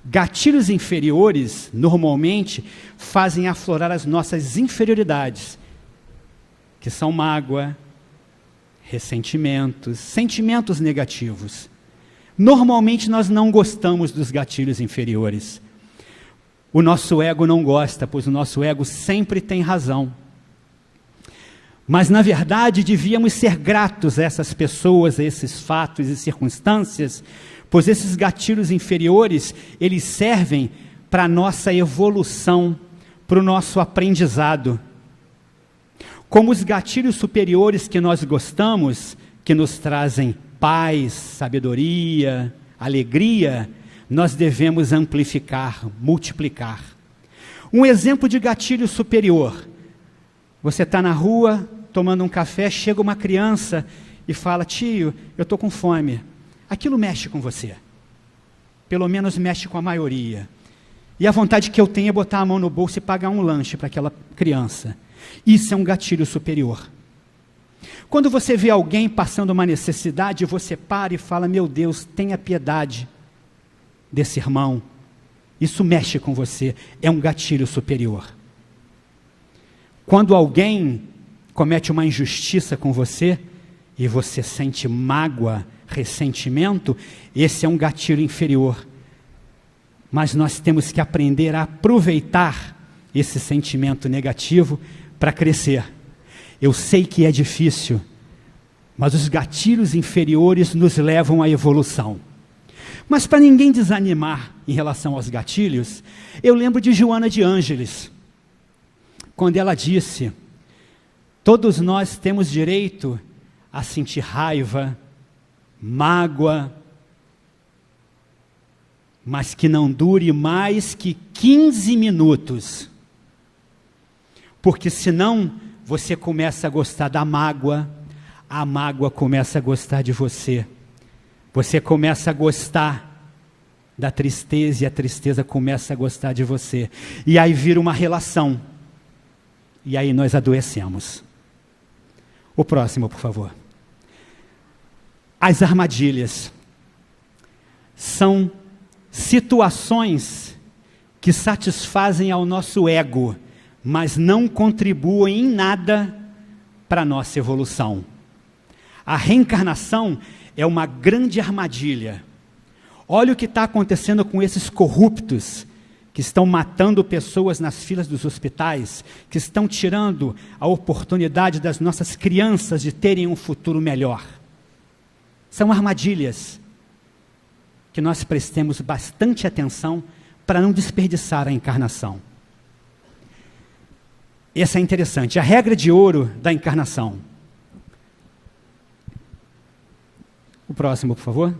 Gatilhos inferiores, normalmente, fazem aflorar as nossas inferioridades, que são mágoa, ressentimentos, sentimentos negativos. Normalmente nós não gostamos dos gatilhos inferiores. O nosso ego não gosta, pois o nosso ego sempre tem razão. Mas, na verdade, devíamos ser gratos a essas pessoas, a esses fatos e circunstâncias, pois esses gatilhos inferiores, eles servem para a nossa evolução, para o nosso aprendizado. Como os gatilhos superiores que nós gostamos, que nos trazem paz, sabedoria, alegria, nós devemos amplificar, multiplicar. Um exemplo de gatilho superior: você está na rua, tomando um café, chega uma criança e fala: tio, eu estou com fome. Aquilo mexe com você. Pelo menos mexe com a maioria. E a vontade que eu tenho é botar a mão no bolso e pagar um lanche para aquela criança. Isso é um gatilho superior. Quando você vê alguém passando uma necessidade, você para e fala: meu Deus, tenha piedade desse irmão. Isso mexe com você, é um gatilho superior. Quando alguém comete uma injustiça com você, e você sente mágoa, ressentimento, esse é um gatilho inferior. Mas nós temos que aprender a aproveitar esse sentimento negativo para crescer. Eu sei que é difícil, mas os gatilhos inferiores nos levam à evolução. Mas para ninguém desanimar em relação aos gatilhos, eu lembro de Joana de Ângeles, quando ela disse: todos nós temos direito a sentir raiva, mágoa, mas que não dure mais que 15 minutos. Porque senão você começa a gostar da mágoa, a mágoa começa a gostar de você. Você começa a gostar da tristeza e a tristeza começa a gostar de você. E aí vira uma relação. E aí nós adoecemos. O próximo, por favor. As armadilhas são situações que satisfazem ao nosso ego, mas não contribuem em nada para a nossa evolução. A reencarnação é uma grande armadilha. Olha o que está acontecendo com esses corruptos que estão matando pessoas nas filas dos hospitais, que estão tirando a oportunidade das nossas crianças de terem um futuro melhor. São armadilhas que nós prestemos bastante atenção para não desperdiçar a encarnação. Essa é interessante, a regra de ouro da encarnação. O próximo, por favor.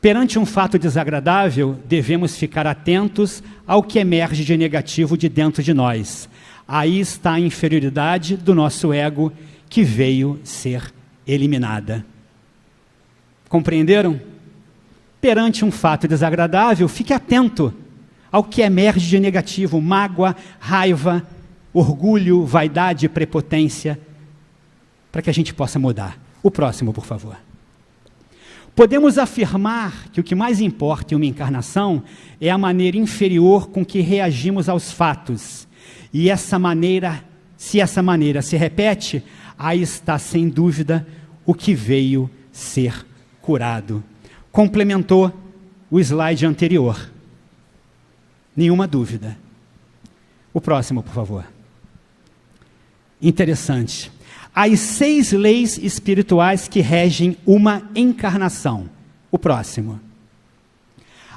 Perante um fato desagradável, devemos ficar atentos ao que emerge de negativo de dentro de nós. Aí está a inferioridade do nosso ego que veio ser eliminada. Compreenderam? Perante um fato desagradável, fique atento ao que emerge de negativo: mágoa, raiva, orgulho, vaidade, prepotência, para que a gente possa mudar. O próximo, por favor. Podemos afirmar que o que mais importa em uma encarnação é a maneira inferior com que reagimos aos fatos. E essa maneira, se essa maneira se repete, aí está sem dúvida o que veio ser curado. complementou o slide anterior. Nenhuma dúvida. O próximo, por favor. Interessante. As 6 leis espirituais que regem uma encarnação. O próximo.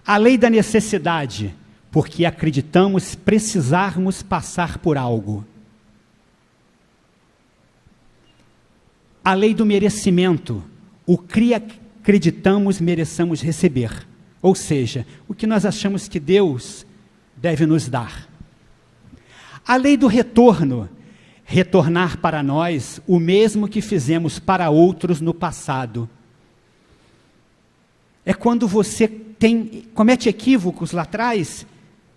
A lei da necessidade, porque acreditamos precisarmos passar por algo. A lei do merecimento, o que acreditamos mereçamos receber. Ou seja, o que nós achamos que Deus deve nos dar. A lei do retorno, retornar para nós o mesmo que fizemos para outros no passado. É quando você comete equívocos lá atrás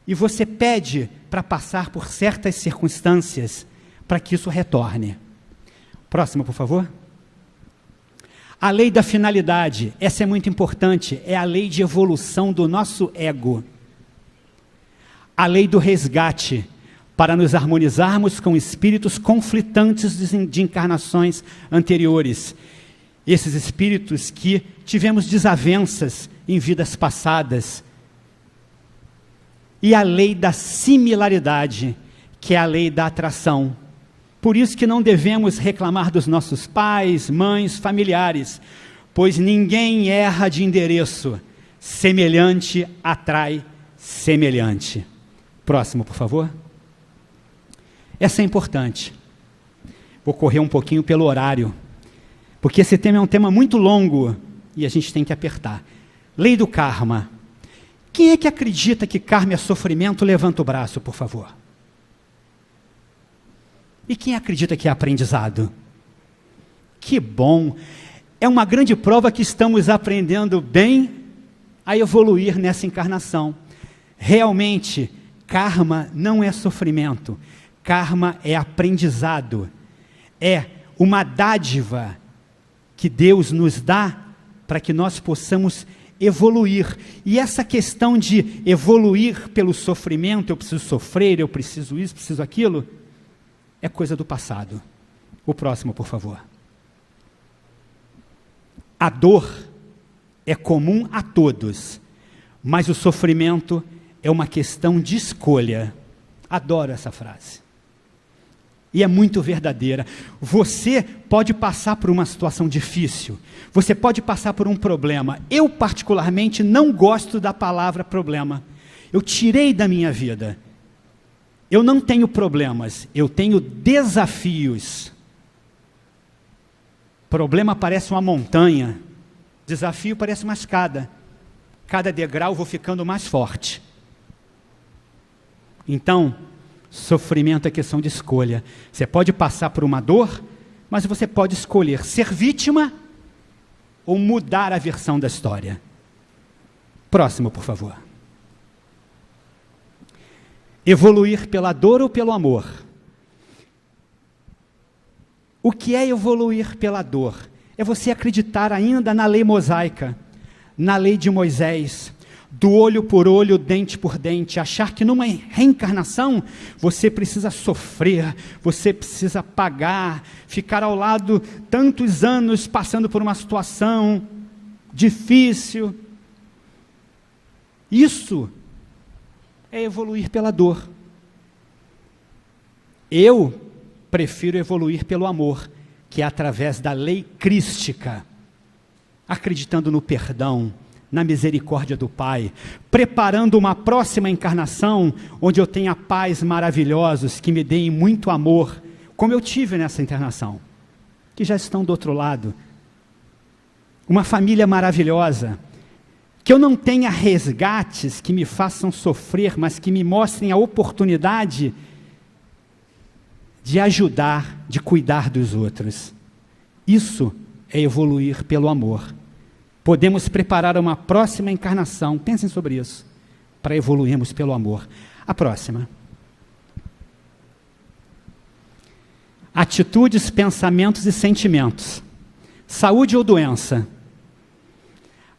e você pede para passar por certas circunstâncias para que isso retorne. Próximo, por favor. A lei da finalidade, essa é muito importante, é a lei de evolução do nosso ego. A lei do resgate, para nos harmonizarmos com espíritos conflitantes de encarnações anteriores. Esses espíritos que tivemos desavenças em vidas passadas. E a lei da similaridade, que é a lei da atração. Por isso que não devemos reclamar dos nossos pais, mães, familiares, pois ninguém erra de endereço. Semelhante atrai semelhante. Próximo, por favor. Essa é importante. Vou correr um pouquinho pelo horário, porque esse tema é um tema muito longo e a gente tem que apertar. Lei do karma. Quem é que acredita que karma é sofrimento? Levanta o braço, por favor. E quem acredita que é aprendizado? Que bom! É uma grande prova que estamos aprendendo bem a evoluir nessa encarnação. Realmente, karma não é sofrimento. Karma é aprendizado. É uma dádiva que Deus nos dá para que nós possamos evoluir. E essa questão de evoluir pelo sofrimento, eu preciso sofrer, eu preciso isso, preciso aquilo, é coisa do passado. O próximo, por favor. A dor é comum a todos, mas o sofrimento é uma questão de escolha. Adoro essa frase. E é muito verdadeira. Você pode passar por uma situação difícil, você pode passar por um problema. Eu, particularmente, não gosto da palavra problema. Eu tirei da minha vida. Eu não tenho problemas, eu tenho desafios. Problema parece uma montanha, desafio parece uma escada. Cada degrau eu vou ficando mais forte. Então, sofrimento é questão de escolha. Você pode passar por uma dor, mas você pode escolher ser vítima ou mudar a versão da história. Próximo, por favor. Evoluir pela dor ou pelo amor? O que é evoluir pela dor? É você acreditar ainda na lei mosaica, na lei de Moisés, do olho por olho, dente por dente, achar que numa reencarnação você precisa sofrer, você precisa pagar, ficar ao lado tantos anos passando por uma situação difícil. Isso é evoluir pela dor. Eu prefiro evoluir pelo amor, que é através da lei crística, acreditando no perdão, na misericórdia do Pai, preparando uma próxima encarnação, onde eu tenha pais maravilhosos, que me deem muito amor, como eu tive nessa encarnação, que já estão do outro lado, uma família maravilhosa, que eu não tenha resgates que me façam sofrer, mas que me mostrem a oportunidade de ajudar, de cuidar dos outros. Isso é evoluir pelo amor. Podemos preparar uma próxima encarnação, pensem sobre isso, para evoluirmos pelo amor. A próxima. Atitudes, pensamentos e sentimentos. Saúde ou doença?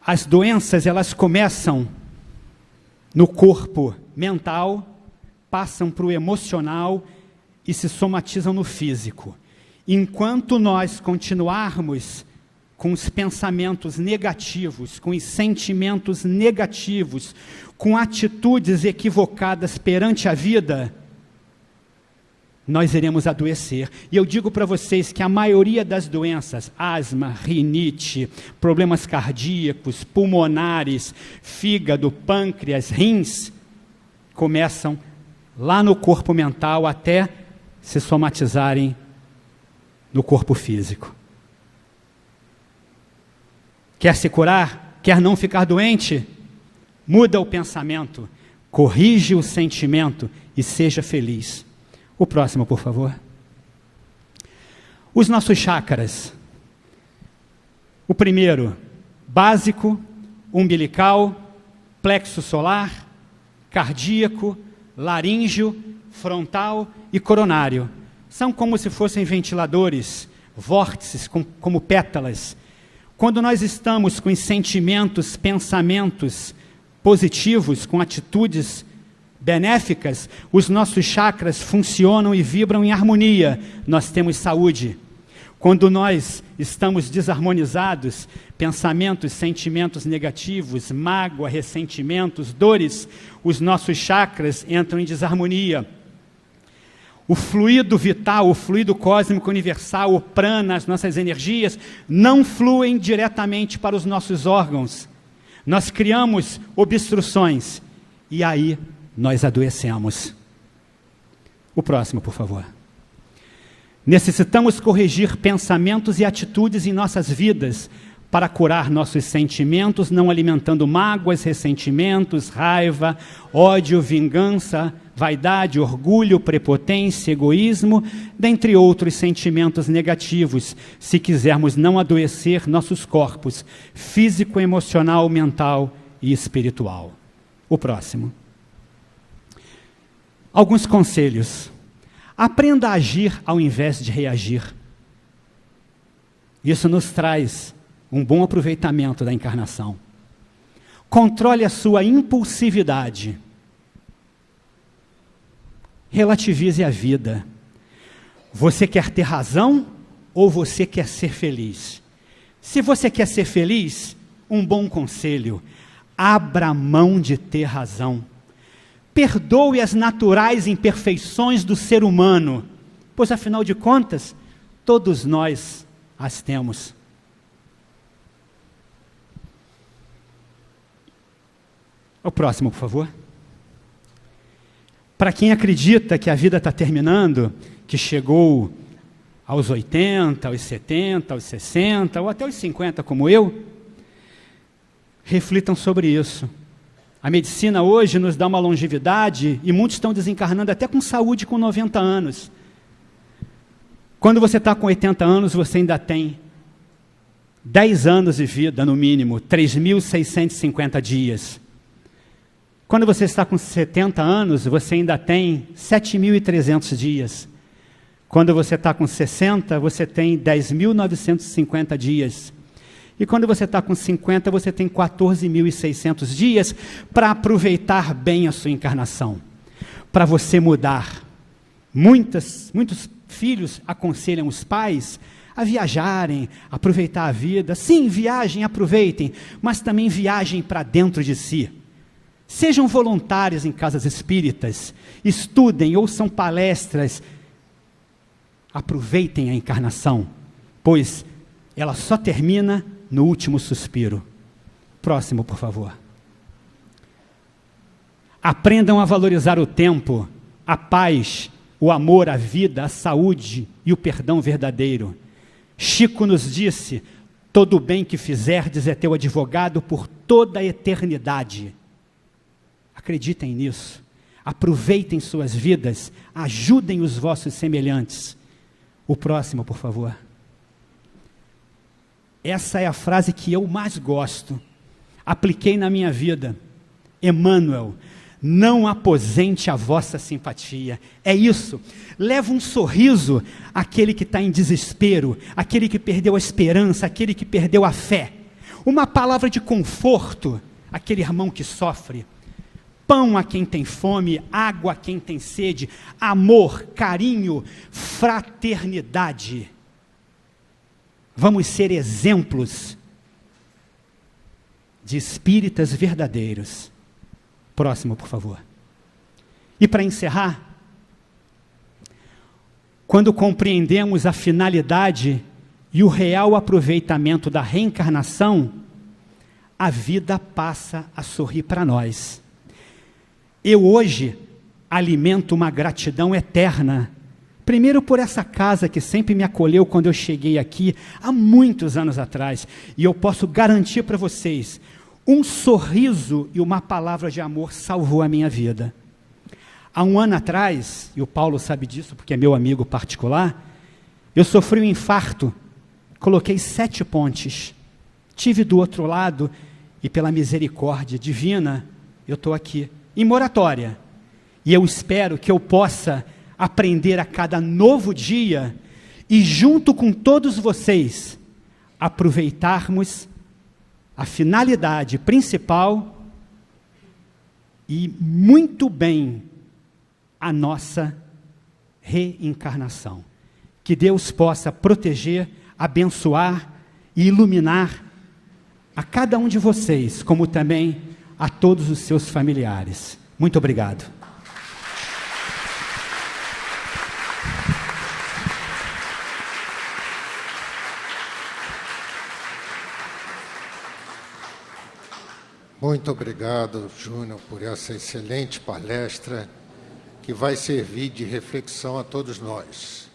As doenças, elas começam no corpo mental, passam para o emocional e se somatizam no físico. Enquanto nós continuarmos com os pensamentos negativos, com os sentimentos negativos, com atitudes equivocadas perante a vida, nós iremos adoecer. E eu digo para vocês que a maioria das doenças, asma, rinite, problemas cardíacos, pulmonares, fígado, pâncreas, rins, começam lá no corpo mental até se somatizarem no corpo físico. Quer se curar? Quer não ficar doente? Muda o pensamento, corrige o sentimento e seja feliz. O próximo, por favor. Os nossos chakras. O primeiro, básico, umbilical, plexo solar, cardíaco, laríngeo, frontal e coronário. São como se fossem ventiladores, vórtices, como pétalas. Quando nós estamos com sentimentos, pensamentos positivos, com atitudes benéficas, os nossos chakras funcionam e vibram em harmonia. Nós temos saúde. Quando nós estamos desarmonizados, pensamentos, sentimentos negativos, mágoa, ressentimentos, dores, os nossos chakras entram em desarmonia. O fluido vital, o fluido cósmico universal, o prana, as nossas energias, não fluem diretamente para os nossos órgãos. Nós criamos obstruções e aí nós adoecemos. O próximo, por favor. Necessitamos corrigir pensamentos e atitudes em nossas vidas para curar nossos sentimentos, não alimentando mágoas, ressentimentos, raiva, ódio, vingança, vaidade, orgulho, prepotência, egoísmo, dentre outros sentimentos negativos, se quisermos não adoecer nossos corpos físico, emocional, mental e espiritual. O próximo. Alguns conselhos. Aprenda a agir ao invés de reagir. Isso nos traz um bom aproveitamento da encarnação. Controle a sua impulsividade. Relativize a vida. Você quer ter razão ou você quer ser feliz? Se você quer ser feliz, um bom conselho: abra mão de ter razão. Perdoe as naturais imperfeições do ser humano, pois afinal de contas, todos nós as temos. O próximo, por favor. Para quem acredita que a vida está terminando, que chegou aos 80, aos 70, aos 60, ou até aos 50, como eu, reflitam sobre isso. A medicina hoje nos dá uma longevidade e muitos estão desencarnando até com saúde com 90 anos. Quando você está com 80 anos, você ainda tem 10 anos de vida, no mínimo, 3.650 dias. Quando você está com 70 anos, você ainda tem 7.300 dias. Quando você está com 60, você tem 10.950 dias. E quando você está com 50, você tem 14.600 dias para aproveitar bem a sua encarnação, para você mudar. Muitos filhos aconselham os pais a viajarem, aproveitar a vida. Sim, viajem, aproveitem, mas também viajem para dentro de si. Sejam voluntários em casas espíritas, estudem, ouçam palestras, aproveitem a encarnação, pois ela só termina no último suspiro. Próximo, por favor. Aprendam a valorizar o tempo, a paz, o amor, a vida, a saúde e o perdão verdadeiro. Chico nos disse: todo o bem que fizerdes é teu advogado por toda a eternidade. Acreditem nisso, aproveitem suas vidas, ajudem os vossos semelhantes. O próximo, por favor. Essa é a frase que eu mais gosto, apliquei na minha vida. Emmanuel: não aposente a vossa simpatia. É isso, leva um sorriso àquele que está em desespero, aquele que perdeu a esperança, aquele que perdeu a fé. Uma palavra de conforto àquele irmão que sofre. Pão a quem tem fome, água a quem tem sede, amor, carinho, fraternidade. vamos ser exemplos de espíritas verdadeiros. Próximo, por favor. E para encerrar, quando compreendemos a finalidade e o real aproveitamento da reencarnação, a vida passa a sorrir para nós. Eu hoje alimento uma gratidão eterna, primeiro por essa casa que sempre me acolheu quando eu cheguei aqui, há muitos anos atrás, e eu posso garantir para vocês, um sorriso e uma palavra de amor salvou a minha vida. Há um ano atrás, e o Paulo sabe disso porque é meu amigo particular, eu sofri um infarto, coloquei 7 pontes, tive do outro lado, e pela misericórdia divina, eu estou aqui, em moratória, e eu espero que eu possa aprender a cada novo dia, e junto com todos vocês, aproveitarmos a finalidade principal, e muito bem, a nossa reencarnação. Que Deus possa proteger, abençoar e iluminar a cada um de vocês, como também a todos os seus familiares. Muito obrigado. Muito obrigado, Júnior, por essa excelente palestra que vai servir de reflexão a todos nós.